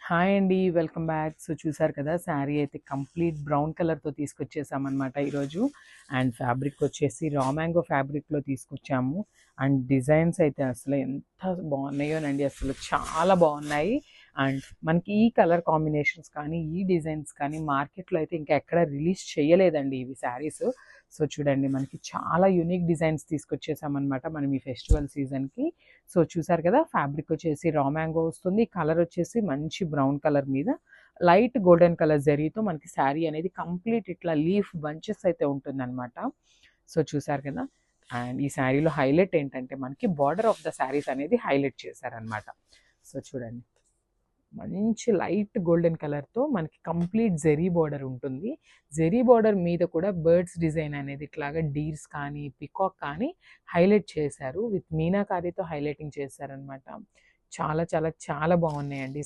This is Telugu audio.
హాయ్ అండి. Welcome back. సో, చూసారు కదా శారీ అయితే కంప్లీట్ బ్రౌన్ కలర్‌తో తీసుకొచ్చేసామనమాట ఈరోజు. అండ్ ఫ్యాబ్రిక్ వచ్చేసి రా మ్యాంగో ఫ్యాబ్రిక్‌లో తీసుకొచ్చాము. అండ్ డిజైన్స్ అయితే అసలు ఎంత బాగున్నాయోనండి. అసలు చాలా బాగున్నాయి. అండ్ మనకి ఈ కలర్ కాంబినేషన్స్ కానీ, ఈ డిజైన్స్ కానీ మార్కెట్‌లో అయితే ఇంకా ఎక్కడ రిలీజ్ చేయలేదండి ఇవి శారీస్. సో, చూడండి మనకి చాలా యూనిక్ డిజైన్స్ తీసుకొచ్చేసామనమాట మనం ఈ ఫెస్టివల్ సీజన్‌కి. సో, చూసారు కదా ఫ్యాబ్రిక్ వచ్చేసి రా మ్యాంగో వస్తుంది. కలర్ వచ్చేసి మంచి బ్రౌన్ కలర్ మీద లైట్ గోల్డెన్ కలర్ జరీతో మనకి శారీ అనేది కంప్లీట్ ఇట్లా లీఫ్ బంచెస్ అయితే ఉంటుందన్నమాట. సో, చూసారు కదా. అండ్ ఈ శారీలో హైలైట్ ఏంటంటే మనకి బార్డర్ ఆఫ్ ద శారీస్ అనేది హైలైట్ చేశారనమాట. సో, చూడండి మంచి లైట్ గోల్డెన్ కలర్‌తో మనకి కంప్లీట్ జెరీ బార్డర్ ఉంటుంది. జెరీ బార్డర్ మీద కూడా బర్డ్స్ డిజైన్ అనేది ఇట్లాగా డీర్స్ కానీ, పికాక్ కానీ హైలైట్ చేశారు. విత్ మీనాకారితో హైలైటింగ్ చేశారనమాట. చాలా చాలా చాలా బాగున్నాయండి.